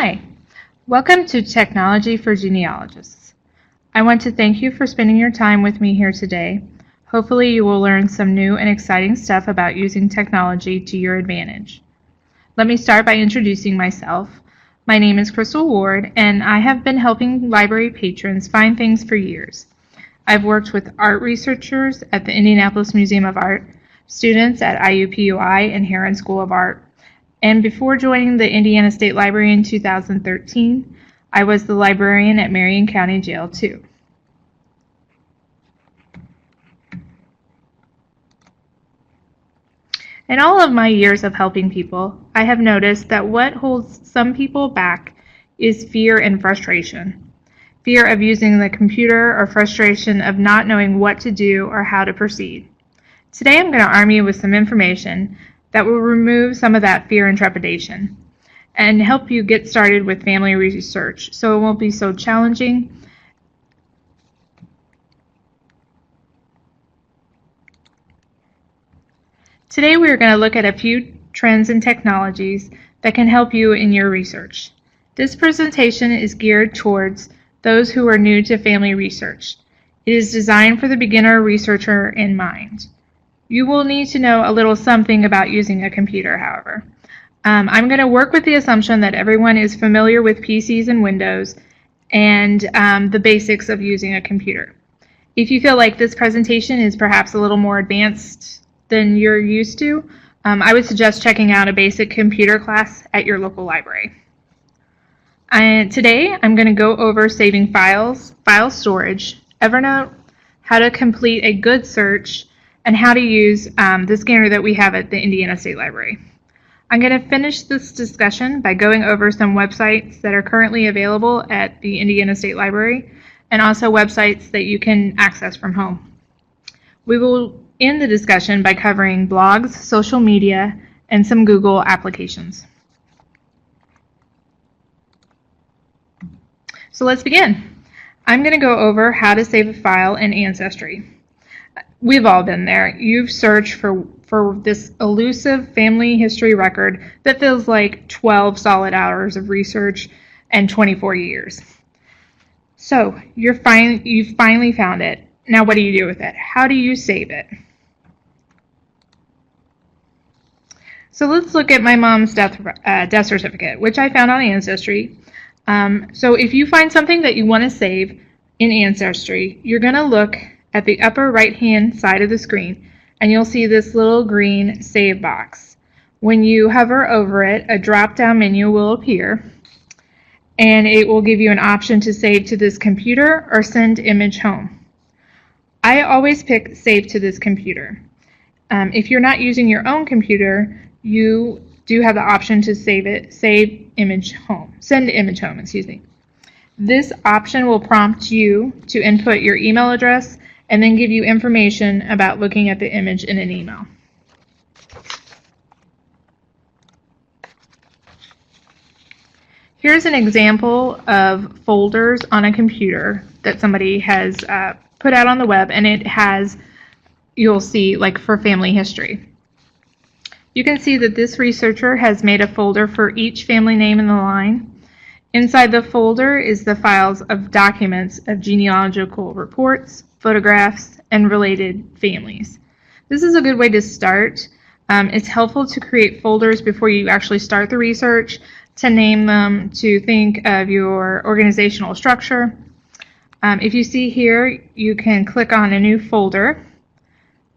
Hi, welcome to Technology for Genealogists. I want to thank you for spending your time with me here today. Hopefully you will learn some new and exciting stuff about using technology to your advantage. Let me start by introducing myself. My name is Crystal Ward, and I have been helping library patrons find things for years. I've worked with art researchers at the Indianapolis Museum of Art, students at IUPUI and Heron School of Art, and before joining the Indiana State Library in 2013, I was the librarian at Marion County Jail too. In all of my years of helping people, I have noticed that what holds some people back is fear and frustration. Fear of using the computer or frustration of not knowing what to do or how to proceed. Today I'm going to arm you with some information that will remove some of that fear and trepidation and help you get started with family research so it won't be so challenging. Today we are going to look at a few trends and technologies that can help you in your research. This presentation is geared towards those who are new to family research. It is designed for the beginner researcher in mind. You will need to know a little something about using a computer, however. I'm going to work with the assumption that everyone is familiar with PCs and Windows and the basics of using a computer. If you feel like this presentation is perhaps a little more advanced than you're used to, I would suggest checking out a basic computer class at your local library. Today, I'm going to go over saving files, file storage, Evernote, how to complete a good search, and how to use the scanner that we have at the Indiana State Library. I'm going to finish this discussion by going over some websites that are currently available at the Indiana State Library and also websites that you can access from home. We will end the discussion by covering blogs, social media, and some Google applications. So let's begin. I'm going to go over how to save a file in Ancestry. We've all been there. You've searched for this elusive family history record that feels like 12 solid hours of research and 24 years. So you've finally found it. Now what do you do with it? How do you save it? So let's look at my mom's death certificate, which I found on Ancestry. So if you find something that you want to save in Ancestry, you're going to look at the upper right-hand side of the screen, and you'll see this little green save box. When you hover over it, a drop-down menu will appear, and it will give you an option to save to this computer or send image home. I always pick save to this computer. If you're not using your own computer, you do have the option to send image home, excuse me. This option will prompt you to input your email address and then give you information about looking at the image in an email. Here's an example of folders on a computer that somebody has put out on the web, and it has, you'll see, like for family history. You can see that this researcher has made a folder for each family name in the line. Inside the folder is the files of documents of genealogical reports, photographs, and related families. This is a good way to start. It's helpful to create folders before you actually start the research, to name them, to think of your organizational structure. If you see here, you can click on a new folder,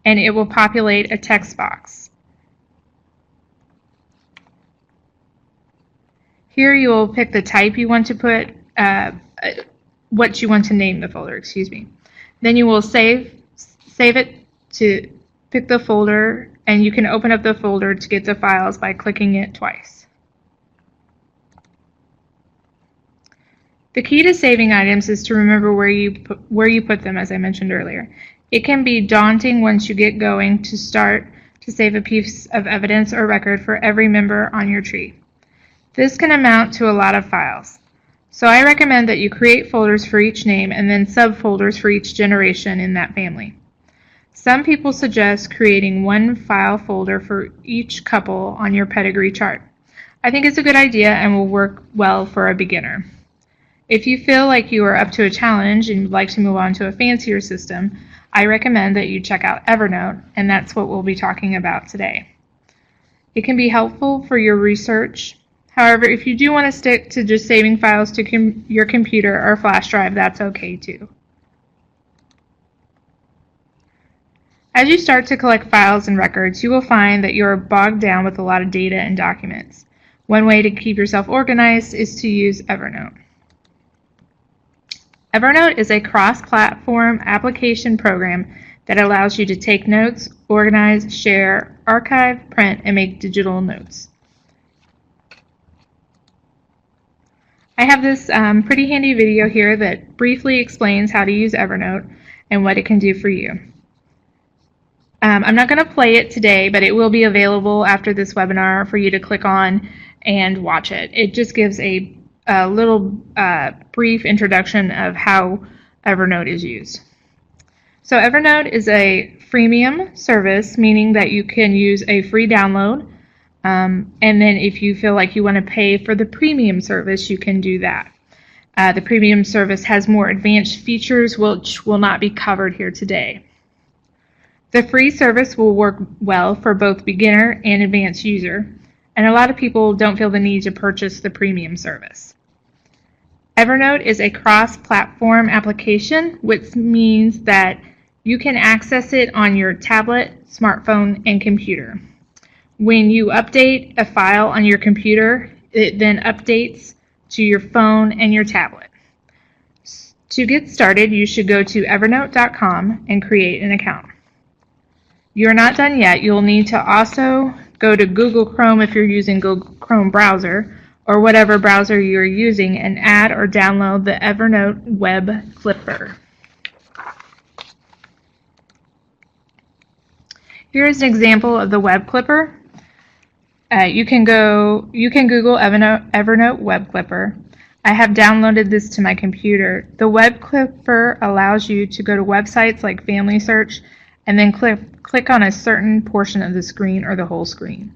and it will populate a text box. Here you will pick the type you want to put, what you want to name the folder, excuse me. Then you will save it to pick the folder, and you can open up the folder to get the files by clicking it twice. The key to saving items is to remember where you put them, as I mentioned earlier. It can be daunting once you get going to start to save a piece of evidence or record for every member on your tree. This can amount to a lot of files. So I recommend that you create folders for each name and then subfolders for each generation in that family. Some people suggest creating one file folder for each couple on your pedigree chart. I think it's a good idea and will work well for a beginner. If you feel like you are up to a challenge and would like to move on to a fancier system, I recommend that you check out Evernote, and that's what we'll be talking about today. It can be helpful for your research. However, if you do want to stick to just saving files to your computer or flash drive, that's okay too. As you start to collect files and records, you will find that you are bogged down with a lot of data and documents. One way to keep yourself organized is to use Evernote. Evernote is a cross-platform application program that allows you to take notes, organize, share, archive, print, and make digital notes. I have this pretty handy video here that briefly explains how to use Evernote and what it can do for you. I'm not going to play it today, but it will be available after this webinar for you to click on and watch it. It just gives a little brief introduction of how Evernote is used. So Evernote is a freemium service, meaning that you can use a free download, and then if you feel like you want to pay for the premium service, you can do that. The premium service has more advanced features which will not be covered here today. The free service will work well for both beginner and advanced user, and a lot of people don't feel the need to purchase the premium service. Evernote is a cross-platform application, which means that you can access it on your tablet, smartphone, and computer. When you update a file on your computer, it then updates to your phone and your tablet. To get started, you should go to evernote.com and create an account. You're not done yet. You'll need to also go to Google Chrome if you're using Google Chrome browser or whatever browser you're using and add or download the Evernote Web Clipper. Here's an example of the Web Clipper. You can Google Evernote Web Clipper. I have downloaded this to my computer. The Web Clipper allows you to go to websites like Family Search and then click on a certain portion of the screen or the whole screen.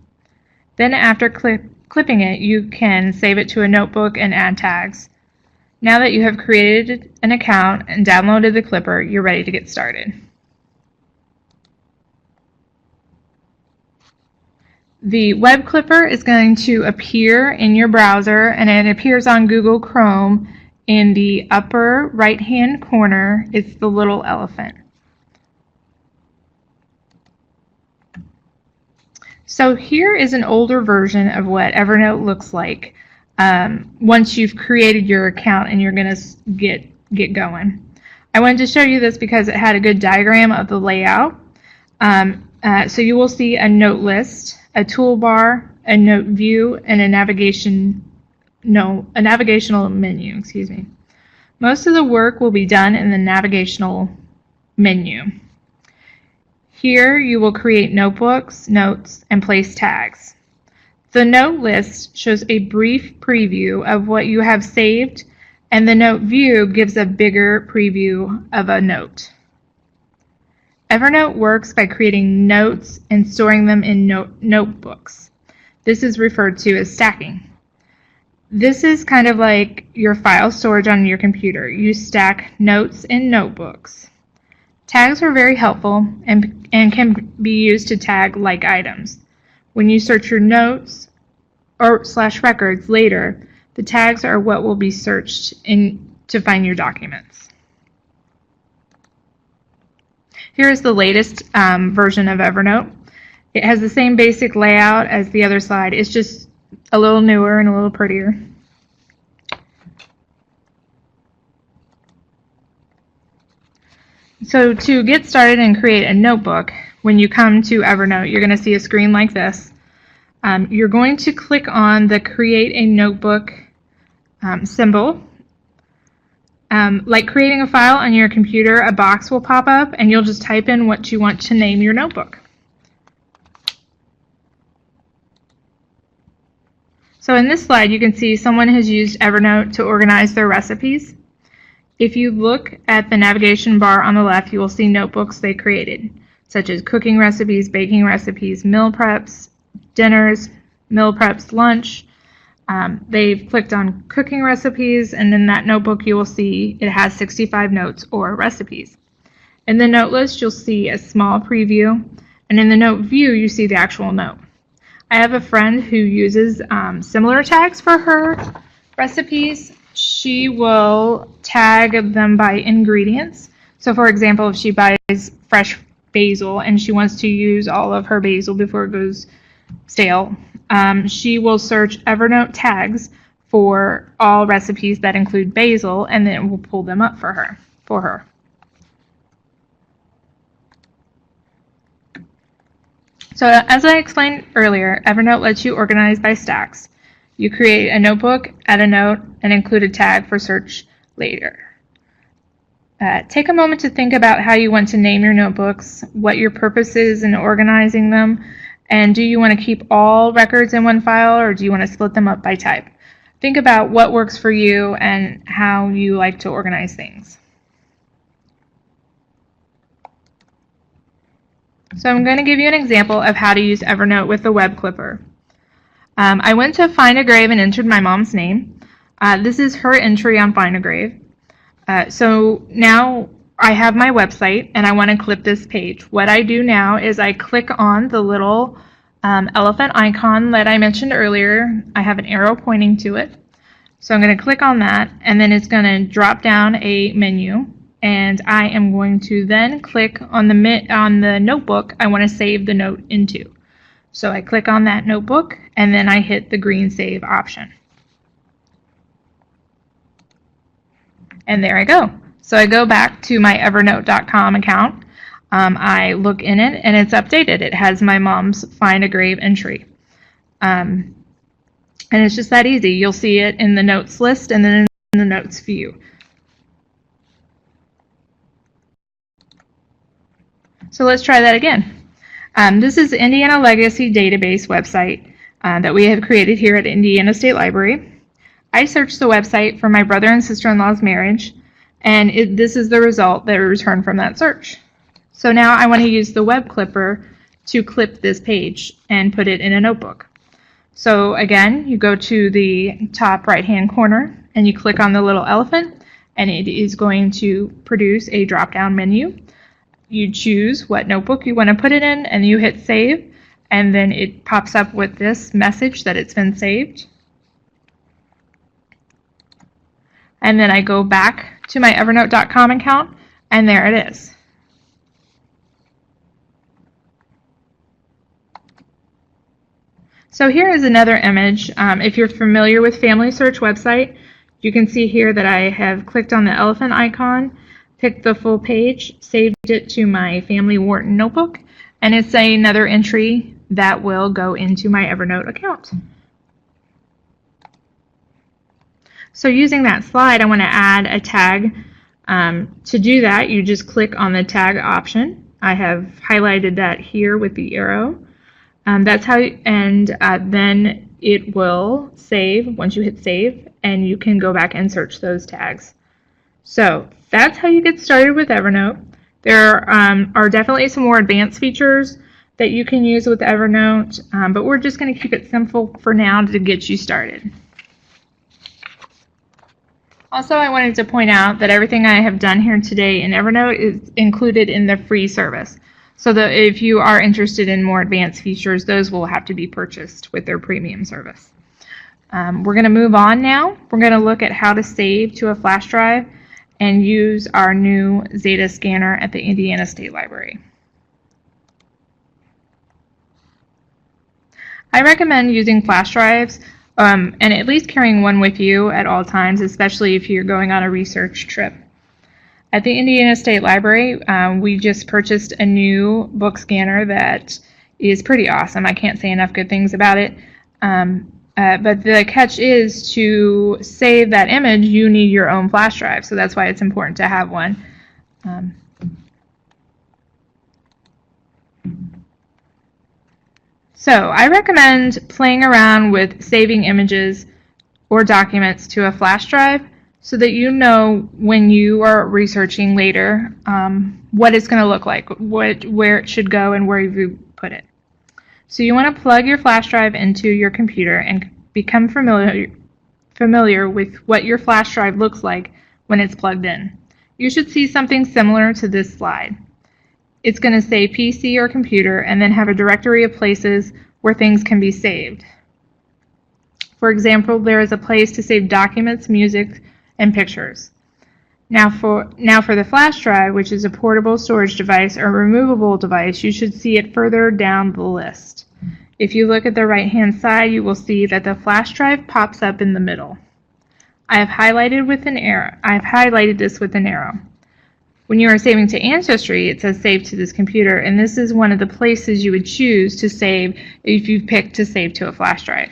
Then after clipping it, you can save it to a notebook and add tags. Now that you have created an account and downloaded the Clipper, you're ready to get started. The Web Clipper is going to appear in your browser, and it appears on Google Chrome in the upper right-hand corner. It's the little elephant. So here is an older version of what Evernote looks like once you've created your account and you're going to get going. I wanted to show you this because it had a good diagram of the layout. So you will see a note list, a toolbar, a note view, and a navigational menu. Excuse me. Most of the work will be done in the navigational menu. Here you will create notebooks, notes, and place tags. The note list shows a brief preview of what you have saved, and the note view gives a bigger preview of a note. Evernote works by creating notes and storing them in notebooks. This is referred to as stacking. This is kind of like your file storage on your computer. You stack notes in notebooks. Tags are very helpful and can be used to tag like items. When you search your notes or /records later, the tags are what will be searched to find your documents. Here is the latest version of Evernote. It has the same basic layout as the other slide. It's just a little newer and a little prettier. So to get started and create a notebook, when you come to Evernote, you're going to see a screen like this. You're going to click on the Create a Notebook symbol. Like creating a file on your computer, a box will pop up and you'll just type in what you want to name your notebook. So in this slide, you can see someone has used Evernote to organize their recipes. If you look at the navigation bar on the left, you will see notebooks they created, such as cooking recipes, baking recipes, meal preps, dinners, meal preps, lunch, They've clicked on cooking recipes, and in that notebook you will see it has 65 notes or recipes. In the note list you'll see a small preview, and in the note view you see the actual note. I have a friend who uses similar tags for her recipes. She will tag them by ingredients. So for example, if she buys fresh basil and she wants to use all of her basil before it goes stale, she will search Evernote tags for all recipes that include basil, and then it will pull them up for her. So as I explained earlier, Evernote lets you organize by stacks. You create a notebook, add a note, and include a tag for search later. Take a moment to think about how you want to name your notebooks, what your purpose is in organizing them, and do you want to keep all records in one file, or do you want to split them up by type? Think about what works for you and how you like to organize things. So I'm going to give you an example of how to use Evernote with the Web Clipper. I went to Find a Grave and entered my mom's name. This is her entry on Find a Grave. So now I have my website and I want to clip this page. What I do now is I click on the little elephant icon that I mentioned earlier. I have an arrow pointing to it. So I'm going to click on that, and then it's going to drop down a menu, and I am going to then click on the notebook I want to save the note into. So I click on that notebook, and then I hit the green save option. And there I go. So I go back to my Evernote.com account. I look in it, and it's updated. It has my mom's Find a Grave entry. And it's just that easy. You'll see it in the notes list and then in the notes view. So let's try that again. This is the Indiana Legacy Database website that we have created here at Indiana State Library. I searched the website for my brother and sister-in-law's marriage, and this is the result that we returned from that search. So now I want to use the Web Clipper to clip this page and put it in a notebook. So again, you go to the top right-hand corner and you click on the little elephant, and it is going to produce a drop-down menu. You choose what notebook you want to put it in, and you hit save, and then it pops up with this message that it's been saved. And then I go back to my Evernote.com account, and there it is. So here is another image. If you're familiar with Family Search website, you can see here that I have clicked on the elephant icon, picked the full page, saved it to my Family Wharton notebook, and it's another entry that will go into my Evernote account. So using that slide, I want to add a tag. To do that, you just click on the tag option. I have highlighted that here with the arrow. That's how, and then it will save once you hit save, and you can go back and search those tags. So that's how you get started with Evernote. There are definitely some more advanced features that you can use with Evernote, but we're just going to keep it simple for now to get you started. Also, I wanted to point out that everything I have done here today in Evernote is included in the free service. So that if you are interested in more advanced features, those will have to be purchased with their premium service. We're going to move on now. We're going to look at how to save to a flash drive and use our new Zeta scanner at the Indiana State Library. I recommend using flash drives and at least carrying one with you at all times, especially if you're going on a research trip. At the Indiana State Library, we just purchased a new book scanner that is pretty awesome. I can't say enough good things about it. But the catch is, to save that image, you need your own flash drive. So that's why it's important to have one. So I recommend playing around with saving images or documents to a flash drive, so that you know when you are researching later what it's going to look like, where it should go, and where you put it. So you want to plug your flash drive into your computer and become familiar with what your flash drive looks like when it's plugged in. You should see something similar to this slide. It's going to say PC or computer and then have a directory of places where things can be saved. For example, there is a place to save documents, music, and pictures. Now for the flash drive, which is a portable storage device or removable device, you should see it further down the list. If you look at the right-hand side, you will see that the flash drive pops up in the middle. I have highlighted this with an arrow. When you are saving to Ancestry, it says save to this computer, and this is one of the places you would choose to save if you picked to save to a flash drive.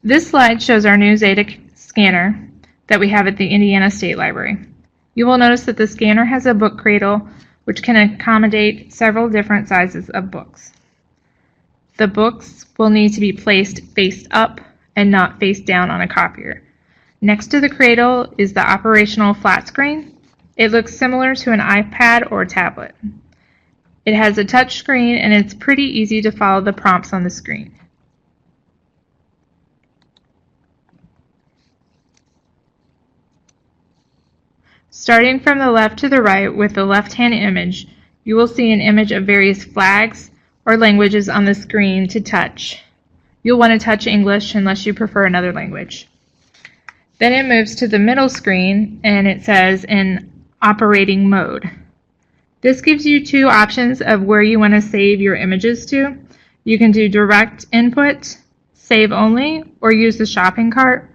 This slide shows our new Zeta scanner that we have at the Indiana State Library. You will notice that the scanner has a book cradle which can accommodate several different sizes of books. The books will need to be placed face up and not face down on a copier. Next to the cradle is the operational flat screen. It looks similar to an iPad or tablet. It has a touch screen and it's pretty easy to follow the prompts on the screen. Starting from the left to the right with the left-hand image, you will see an image of various flags or languages on the screen to touch. You'll want to touch English unless you prefer another language. Then it moves to the middle screen and it says in operating mode. This gives you two options of where you want to save your images to. You can do direct input, save only, or use the shopping cart.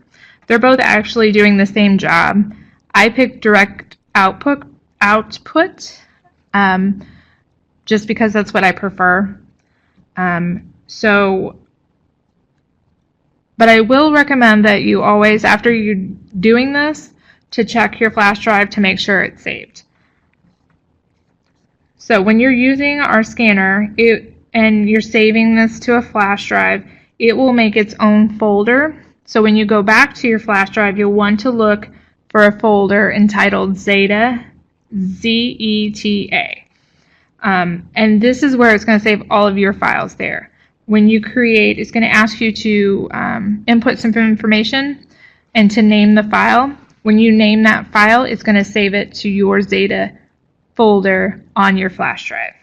They're both actually doing the same job. I picked direct output just because that's what I prefer. But I will recommend that you always, after you're doing this, to check your flash drive to make sure it's saved. So when you're using our scanner and you're saving this to a flash drive, it will make its own folder. So when you go back to your flash drive, you'll want to look for a folder entitled Zeta, Z-E-T-A. And this is where it's going to save all of your files there. When you create, it's going to ask you to input some information and to name the file. When you name that file, it's going to save it to your Zeta folder on your flash drive.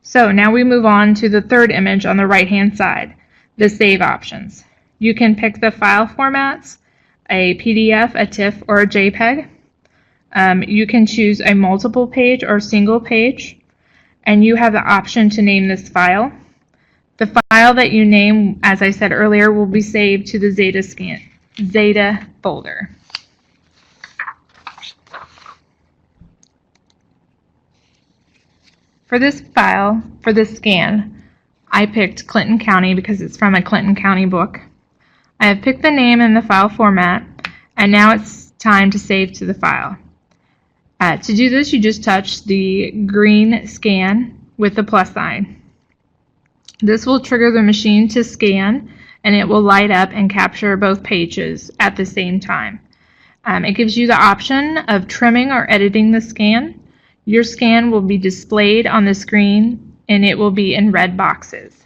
So now we move on to the third image on the right-hand side, the save options. You can pick the file formats, a PDF, a TIFF, or a JPEG. You can choose a multiple page or single page, and you have the option to name this file. The file that you name, as I said earlier, will be saved to the Zeta folder. For this file, for this scan, I picked Clinton County because it's from a Clinton County book. I have picked the name and the file format, and now it's time to save to the file. To do this, you just touch the green scan with the plus sign. This will trigger the machine to scan, and it will light up and capture both pages at the same time. It gives you the option of trimming or editing the scan. Your scan will be displayed on the screen, and it will be in red boxes.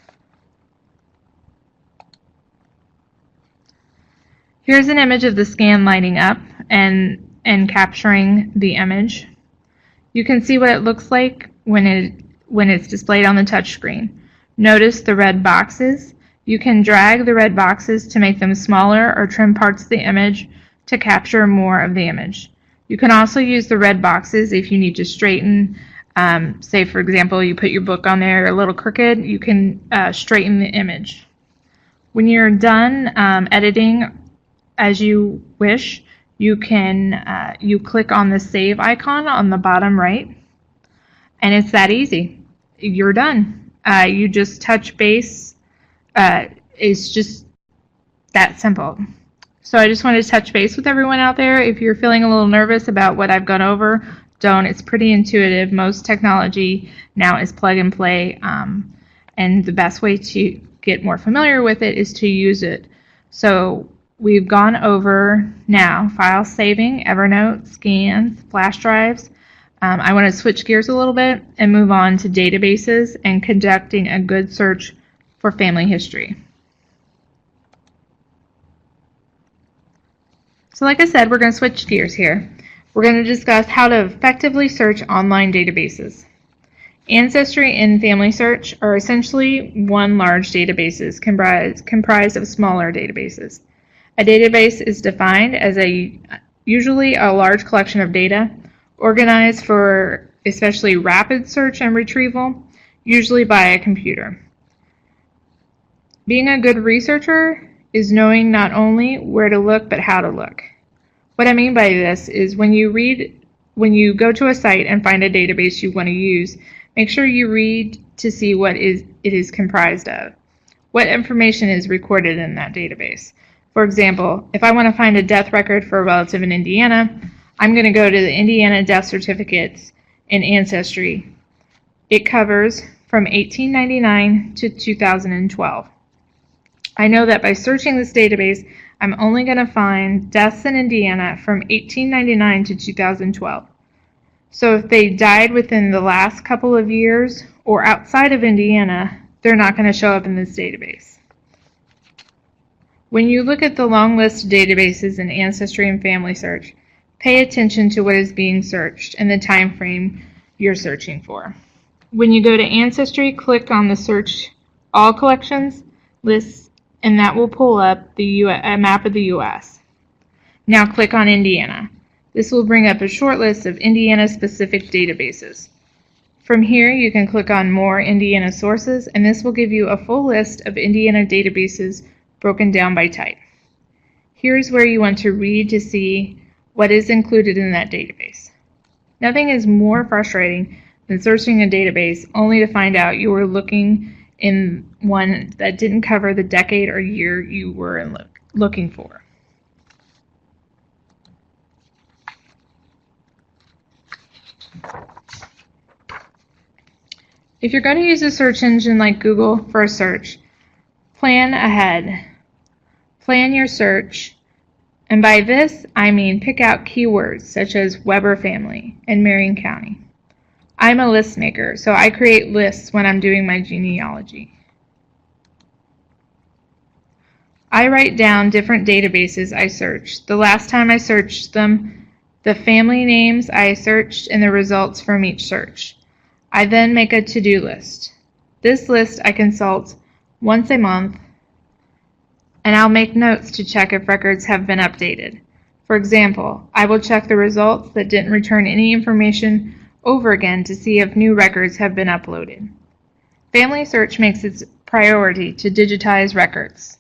Here's an image of the scan lighting up and capturing the image. You can see what it looks like when it's displayed on the touch screen. Notice the red boxes. You can drag the red boxes to make them smaller or trim parts of the image to capture more of the image. You can also use the red boxes if you need to straighten. Say, for example, you put your book on there a little crooked, you can straighten the image. When you're done editing as you wish, you can you click on the save icon on the bottom right, and it's that easy. You're done. You just touch base. It's just that simple. So I just wanted to touch base with everyone out there. If you're feeling a little nervous about what I've gone over, don't. It's pretty intuitive. Most technology now is plug and play, and the best way to get more familiar with it is to use it. So we've gone over now file saving, Evernote, scans, flash drives, I want to switch gears a little bit and move on to databases and conducting a good search for family history. So like I said, we're going to switch gears here. We're going to discuss how to effectively search online databases. Ancestry and Family Search are essentially one large databases comprised of smaller databases. A database is defined as usually a large collection of data organized for especially rapid search and retrieval, usually by a computer. Being a good researcher is knowing not only where to look but how to look. What I mean by this is when you go to a site and find a database you want to use, make sure you read to see what it is comprised of. What information is recorded in that database? For example, if I want to find a death record for a relative in Indiana, I'm going to go to the Indiana death certificates in Ancestry. It covers from 1899 to 2012. I know that by searching this database, I'm only going to find deaths in Indiana from 1899 to 2012. So if they died within the last couple of years or outside of Indiana, they're not going to show up in this database. When you look at the long list of databases in Ancestry and Family Search, pay attention to what is being searched and the time frame you're searching for. When you go to Ancestry, click on the Search All Collections, Lists, and that will pull up a map of the U.S. Now click on Indiana. This will bring up a short list of Indiana-specific databases. From here, you can click on More Indiana Sources, and this will give you a full list of Indiana databases broken down by type. Here's where you want to read to see what is included in that database. Nothing is more frustrating than searching a database only to find out you were looking in one that didn't cover the decade or year you were looking for. If you're going to use a search engine like Google for a search, plan ahead. Plan your search, and by this I mean pick out keywords such as Weber family and Marion County. I'm a list maker, so I create lists when I'm doing my genealogy. I write down different databases I searched, the last time I searched them, the family names I searched, and the results from each search. I then make a to-do list. This list I consult once a month, and I'll make notes to check if records have been updated. For example, I will check the results that didn't return any information over again to see if new records have been uploaded. Family Search makes its priority to digitize records,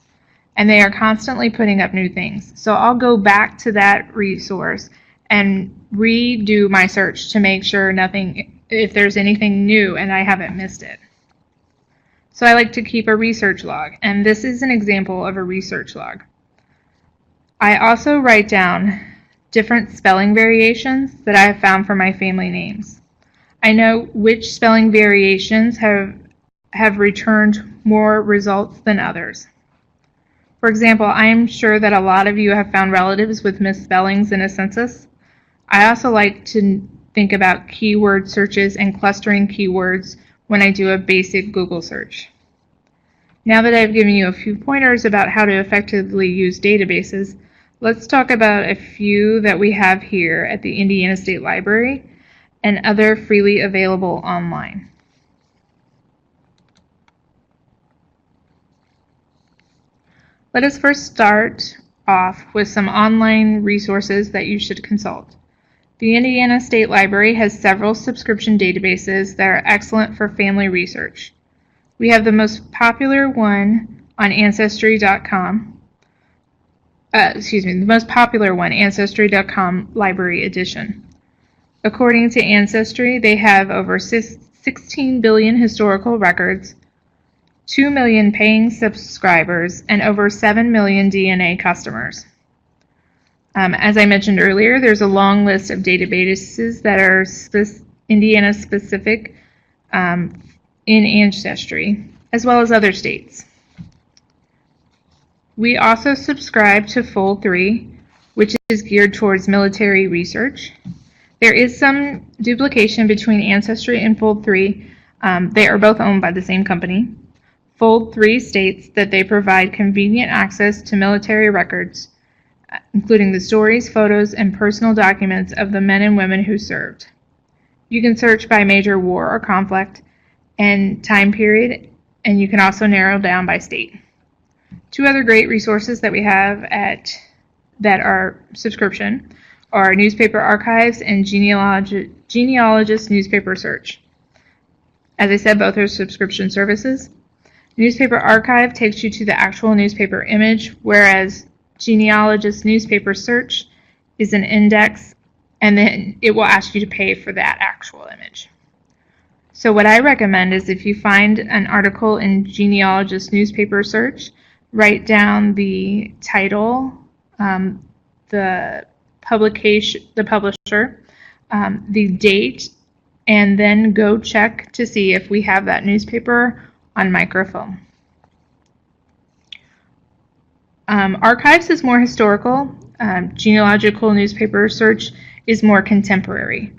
and they are constantly putting up new things. So I'll go back to that resource and redo my search to make sure if there's anything new and I haven't missed it. So I like to keep a research log, and this is an example of a research log. I also write down different spelling variations that I have found for my family names. I know which spelling variations have returned more results than others. For example, I am sure that a lot of you have found relatives with misspellings in a census. I also like to think about keyword searches and clustering keywords when I do a basic Google search. Now that I've given you a few pointers about how to effectively use databases, let's talk about a few that we have here at the Indiana State Library and other freely available online. Let us first start off with some online resources that you should consult. The Indiana State Library has several subscription databases that are excellent for family research. We have the most popular one on Ancestry.com. The most popular one, Ancestry.com Library Edition. According to Ancestry, they have over 16 billion historical records, 2 million paying subscribers, and over 7 million DNA customers. As I mentioned earlier, there's a long list of databases that are Indiana-specific in Ancestry, as well as other states. We also subscribe to Full 3, which is geared towards military research. There is some duplication between Ancestry and Fold 3. They are both owned by the same company. Fold 3 states that they provide convenient access to military records, including the stories, photos, and personal documents of the men and women who served. You can search by major war or conflict and time period, and you can also narrow down by state. Two other great resources that we have that are subscription are Newspaper Archives and Genealogist Newspaper Search. As I said, both are subscription services. Newspaper Archive takes you to the actual newspaper image, whereas Genealogist Newspaper Search is an index, and then it will ask you to pay for that actual image. So what I recommend is if you find an article in Genealogist Newspaper Search, write down the title, the publisher, the date, and then go check to see if we have that newspaper on microfilm. Archives is more historical. Genealogical Newspaper Search is more contemporary.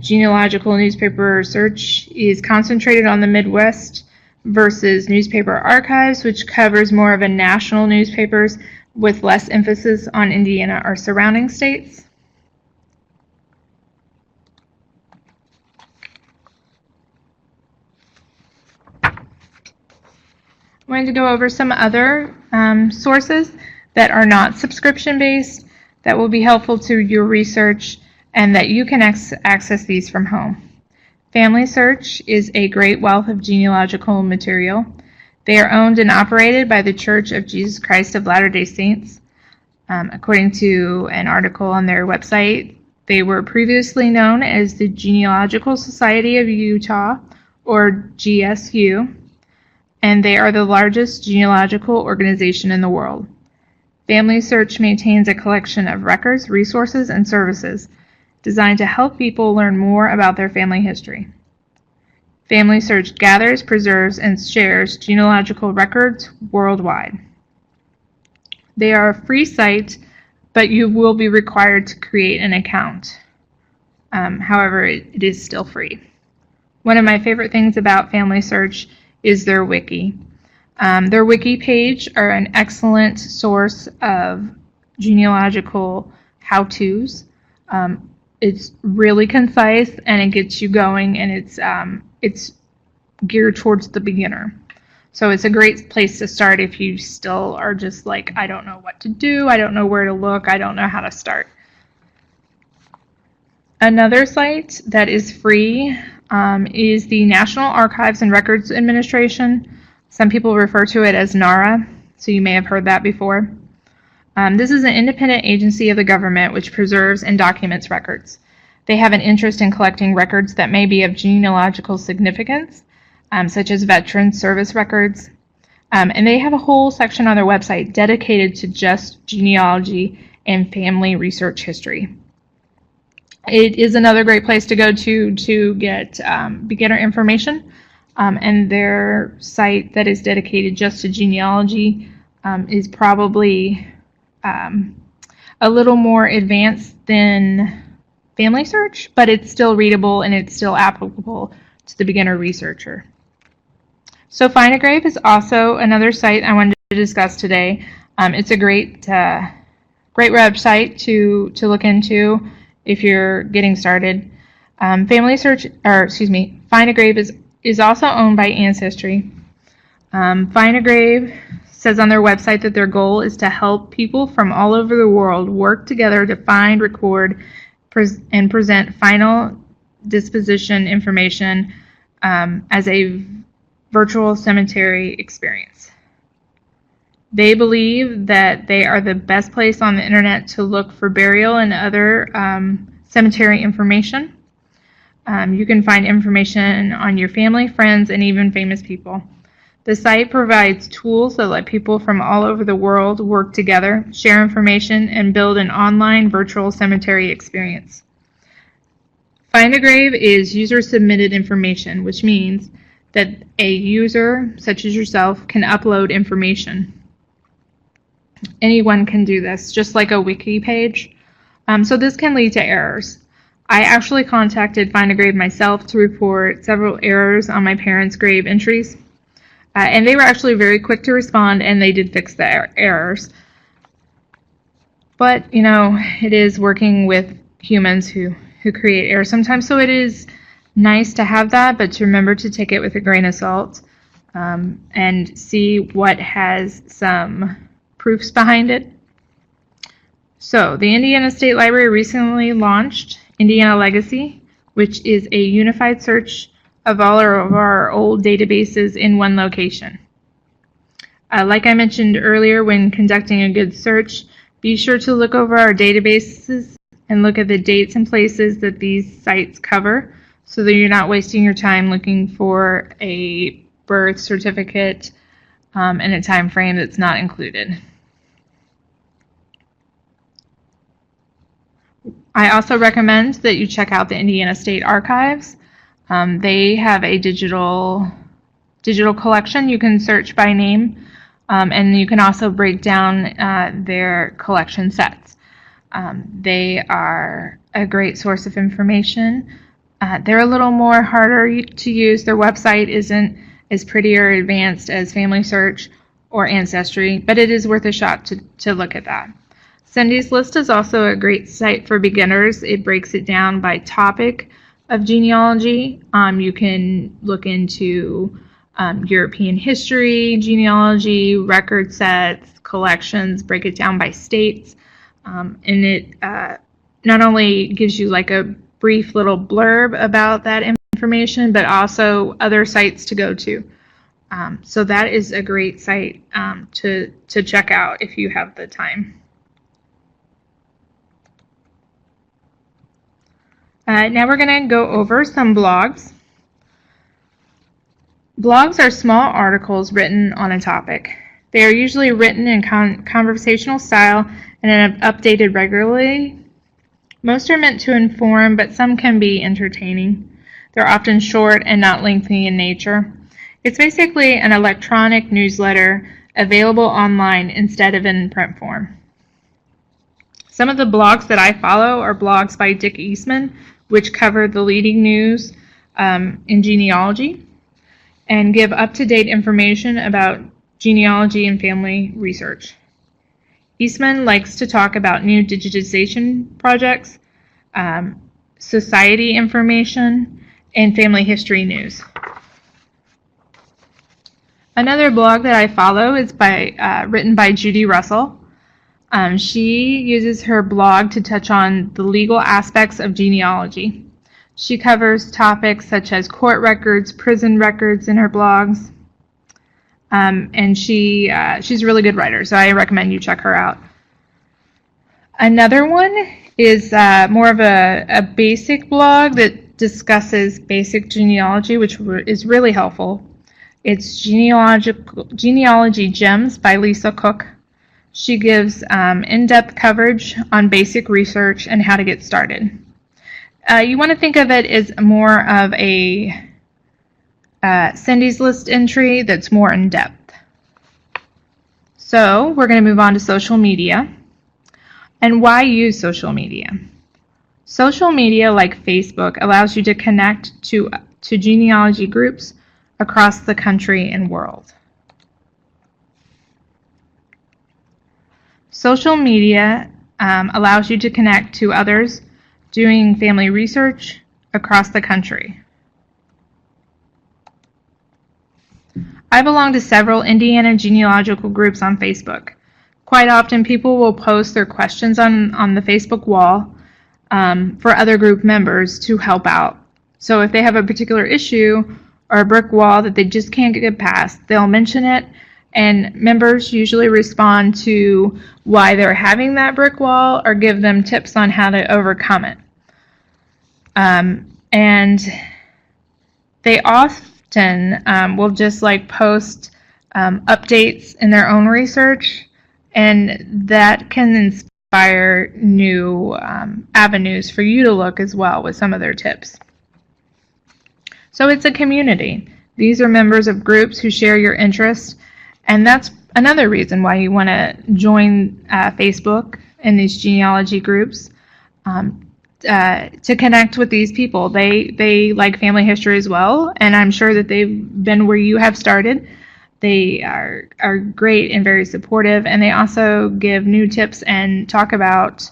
Genealogical Newspaper Search is concentrated on the Midwest versus Newspaper Archives, which covers more of a national newspapers with less emphasis on Indiana or surrounding states. I'm going to go over some other sources that are not subscription-based that will be helpful to your research and that you can access these from home. Family Search is a great wealth of genealogical material. They are owned and operated by the Church of Jesus Christ of Latter-day Saints. According to an article on their website, they were previously known as the Genealogical Society of Utah, or GSU, and they are the largest genealogical organization in the world. Family Search maintains a collection of records, resources, and services designed to help people learn more about their family history. Family Search gathers, preserves, and shares genealogical records worldwide. They are a free site, but you will be required to create an account. However, it is still free. One of my favorite things about Family Search is their wiki. Their wiki page are an excellent source of genealogical how-tos. It's really concise and it gets you going, and it's geared towards the beginner. So it's a great place to start if you still are just like, I don't know what to do, I don't know where to look, I don't know how to start. Another site that is free is the National Archives and Records Administration. Some people refer to it as NARA, so you may have heard that before. This is an independent agency of the government which preserves and documents records. They have an interest in collecting records that may be of genealogical significance, such as veteran service records. And they have a whole section on their website dedicated to just genealogy and family research history. It is another great place to go to get beginner information, and their site that is dedicated just to genealogy is probably a little more advanced than Family Search, but it's still readable and it's still applicable to the beginner researcher. So Find a Grave is also another site I wanted to discuss today. It's a great website to look into if you're getting started. Find a Grave is also owned by Ancestry. Find a Grave says on their website that their goal is to help people from all over the world work together to find, record, and present final disposition information as a virtual cemetery experience. They believe that they are the best place on the internet to look for burial and other cemetery information. You can find information on your family, friends, and even famous people. The site provides tools that let people from all over the world work together, share information, and build an online virtual cemetery experience. Find a Grave is user-submitted information, which means that a user, such as yourself, can upload information. Anyone can do this, just like a wiki page. So this can lead to errors. I actually contacted Find a Grave myself to report several errors on my parents' grave entries. And they were actually very quick to respond, and they did fix the errors. But, you know, it is working with humans who create errors sometimes, so it is nice to have that, but to remember to take it with a grain of salt and see what has some proofs behind it. So, the Indiana State Library recently launched Indiana Legacy, which is a unified search of all of our old databases in one location. Like I mentioned earlier, when conducting a good search, be sure to look over our databases and look at the dates and places that these sites cover so that you're not wasting your time looking for a birth certificate in a time frame that's not included. I also recommend that you check out the Indiana State Archives. They have a digital collection. You can search by name, and you can also break down their collection sets. They are a great source of information. They're a little more harder to use. Their website isn't as pretty or advanced as Family Search or Ancestry, but it is worth a shot to look at that. Cindy's List is also a great site for beginners. It breaks it down by topic of genealogy. You can look into European history, genealogy, record sets, collections, break it down by states. And it not only gives you like a brief little blurb about that information, but also other sites to go to. So that is a great site to check out if you have the time. Now we're going to go over some blogs. Blogs are small articles written on a topic. They are usually written in conversational style and updated regularly. Most are meant to inform, but some can be entertaining. They're often short and not lengthy in nature. It's basically an electronic newsletter available online instead of in print form. Some of the blogs that I follow are blogs by Dick Eastman, which cover the leading news in genealogy and give up-to-date information about genealogy and family research. Eastman likes to talk about new digitization projects, society information, and family history news. Another blog that I follow is written by Judy Russell. She uses her blog to touch on the legal aspects of genealogy. She covers topics such as court records, prison records in her blogs, and she's a really good writer, so I recommend you check her out. Another one is more of a basic blog that discusses basic genealogy, which is really helpful. It's Genealogy Gems by Lisa Cook. She gives in-depth coverage on basic research and how to get started. You want to think of it as more of a Cindy's List entry that's more in-depth. So we're going to move on to social media. And why use social media? Social media, like Facebook, allows you to connect to genealogy groups across the country and world. Social media allows you to connect to others doing family research across the country. I belong to several Indiana genealogical groups on Facebook. Quite often people will post their questions on the Facebook wall for other group members to help out. So if they have a particular issue or a brick wall that they just can't get past, they'll mention it, and members usually respond to why they're having that brick wall or give them tips on how to overcome it. And they often will just like post updates in their own research, and that can inspire new avenues for you to look as well with some of their tips. So it's a community. These are members of groups who share your interests, and that's another reason why you want to join Facebook and these genealogy groups. to connect with these people. They like family history as well, and I'm sure that they've been where you have started. They are great and very supportive, and they also give new tips and talk about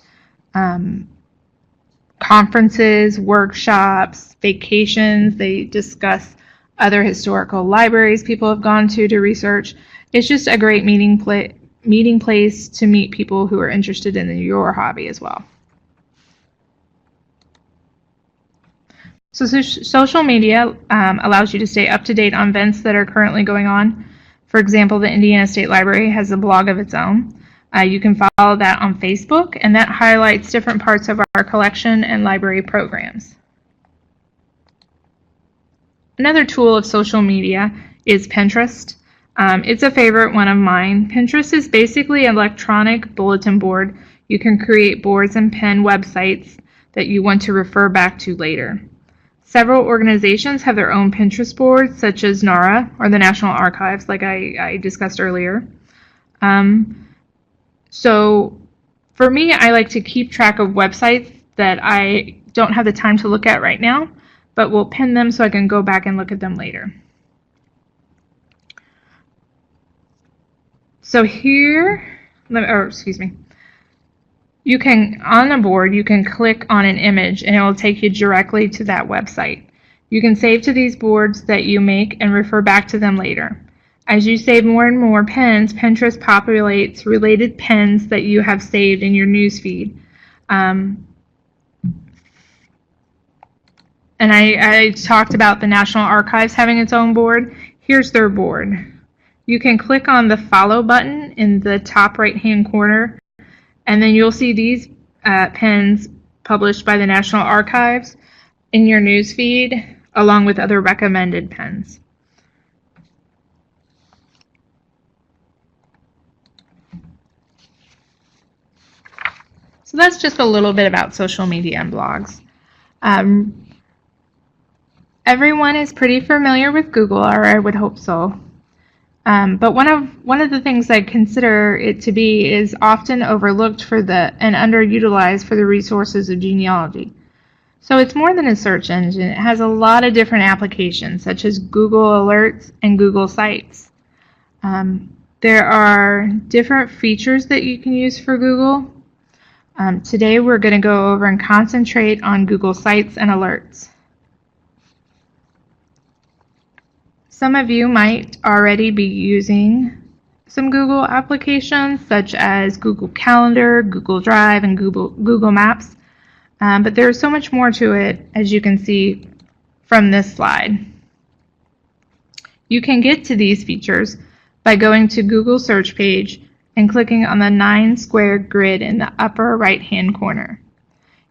conferences, workshops, vacations. They discuss other historical libraries people have gone to research. It's just a great meeting place to meet people who are interested in your hobby as well. So social media allows you to stay up to date on events that are currently going on. For example, the Indiana State Library has a blog of its own. You can follow that on Facebook, and that highlights different parts of our collection and library programs. Another tool of social media is Pinterest. It's a favorite one of mine. Pinterest is basically an electronic bulletin board. You can create boards and pin websites that you want to refer back to later. Several organizations have their own Pinterest boards, such as NARA, or the National Archives, like I discussed earlier. So for me, I like to keep track of websites that I don't have the time to look at right now, but will pin them so I can go back and look at them later. So here, you can, on a board, you can click on an image and it will take you directly to that website. You can save to these boards that you make and refer back to them later. As you save more and more pins, Pinterest populates related pins that you have saved in your newsfeed. And I talked about the National Archives having its own board. Here's their board. You can click on the follow button in the top right-hand corner, and then you'll see these pins published by the National Archives in your newsfeed, along with other recommended pins. So that's just a little bit about social media and blogs. Everyone is pretty familiar with Google, or I would hope so. But one of the things I consider it to be is often overlooked and underutilized for the resources of genealogy. So it's more than a search engine. It has a lot of different applications, such as Google Alerts and Google Sites. There are different features that you can use for Google. Today we're going to go over and concentrate on Google Sites and Alerts. Some of you might already be using some Google applications such as Google Calendar, Google Drive, and Google Maps. But there's so much more to it, as you can see from this slide. You can get to these features by going to Google search page and clicking on the 9-square grid in the upper right-hand corner.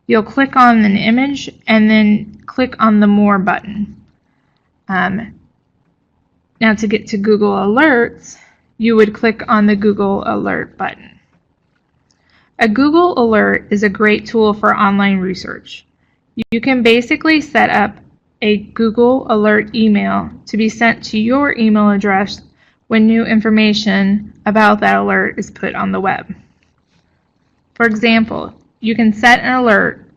You'll click on an image and then click on the More button. Now to get to Google Alerts, you would click on the Google Alert button. A Google Alert is a great tool for online research. You can basically set up a Google Alert email to be sent to your email address when new information about that alert is put on the web. For example, you can set an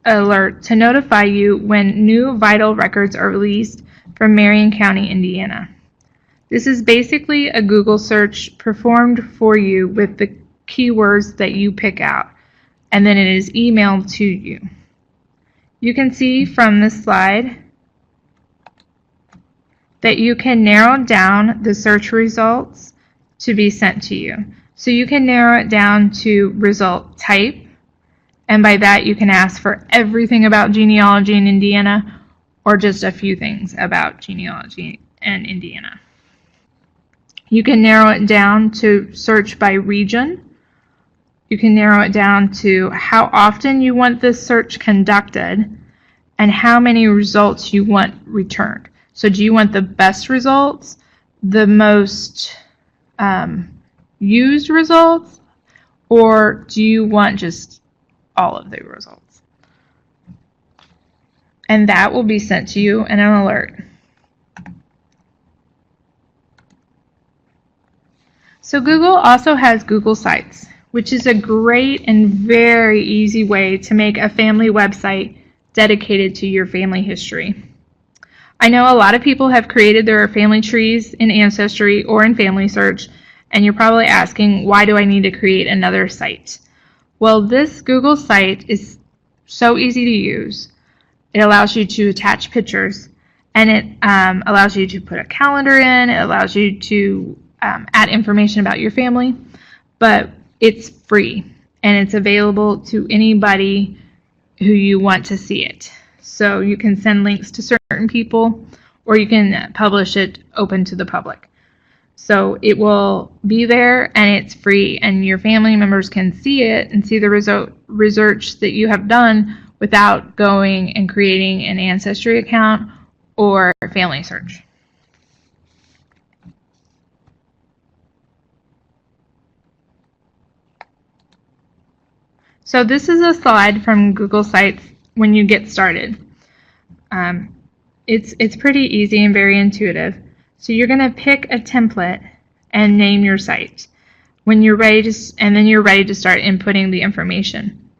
alert to notify you when new vital records are released from Marion County, Indiana. This is basically a Google search performed for you with the keywords that you pick out, and then it is emailed to you. You can see from this slide that you can narrow down the search results to be sent to you. So you can narrow it down to result type, and by that you can ask for everything about genealogy in Indiana or just a few things about genealogy in Indiana. You can narrow it down to search by region. You can narrow it down to how often you want this search conducted and how many results you want returned. So do you want the best results, the most used results, or do you want just all of the results? And that will be sent to you in an alert. So Google also has Google Sites, which is a great and very easy way to make a family website dedicated to your family history. I know a lot of people have created their family trees in Ancestry or in Family Search, and you're probably asking, why do I need to create another site? Well, this Google site is so easy to use. It allows you to attach pictures, and it allows you to put a calendar in. It allows you to add information about your family, but it's free, and it's available to anybody who you want to see it. So you can send links to certain people, or you can publish it open to the public. So it will be there, and it's free, and your family members can see it and see the research that you have done without going and creating an Ancestry account or Family Search. So this is a slide from Google Sites when you get started. It's pretty easy and very intuitive. So you're going to pick a template and name your site when you're ready to, and then you're ready to start inputting the information.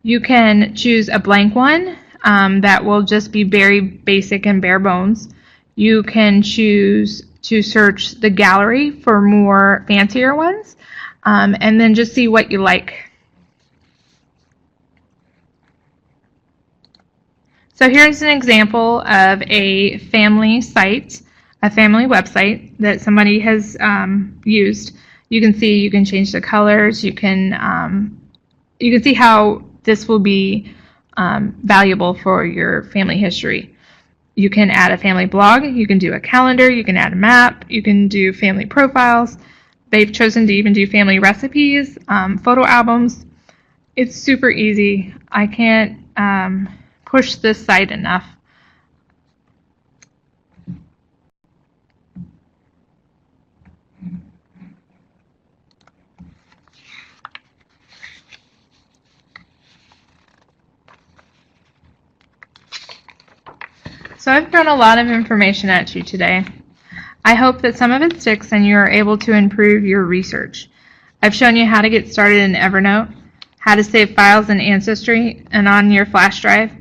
You can choose a blank one that will just be very basic and bare bones. You can choose to search the gallery for more fancier ones, and then just see what you like. So here's an example of a family site, a family website that somebody has used. You can see, you can change the colors. You can see how this will be valuable for your family history. You can add a family blog. You can do a calendar. You can add a map. You can do family profiles. They've chosen to even do family recipes, photo albums. It's super easy. I can't push this site enough. So I've thrown a lot of information at you today. I hope that some of it sticks and you are able to improve your research. I've shown you how to get started in Evernote, how to save files in Ancestry and on your flash drive,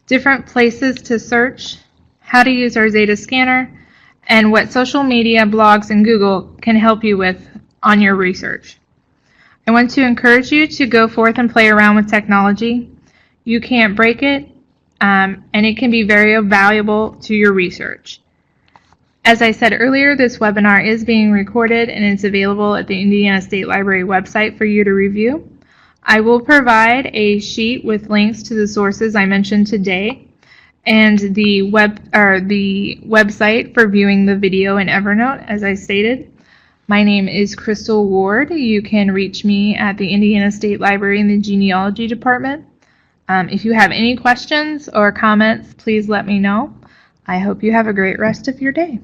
different places to search, how to use our Zeta scanner, and what social media, blogs, and Google can help you with on your research. I want to encourage you to go forth and play around with technology. You can't break it, and it can be very valuable to your research. As I said earlier, this webinar is being recorded and it's available at the Indiana State Library website for you to review. I will provide a sheet with links to the sources I mentioned today and the website for viewing the video in Evernote, as I stated. My name is Crystal Ward. You can reach me at the Indiana State Library in the Genealogy Department. If you have any questions or comments, please let me know. I hope you have a great rest of your day.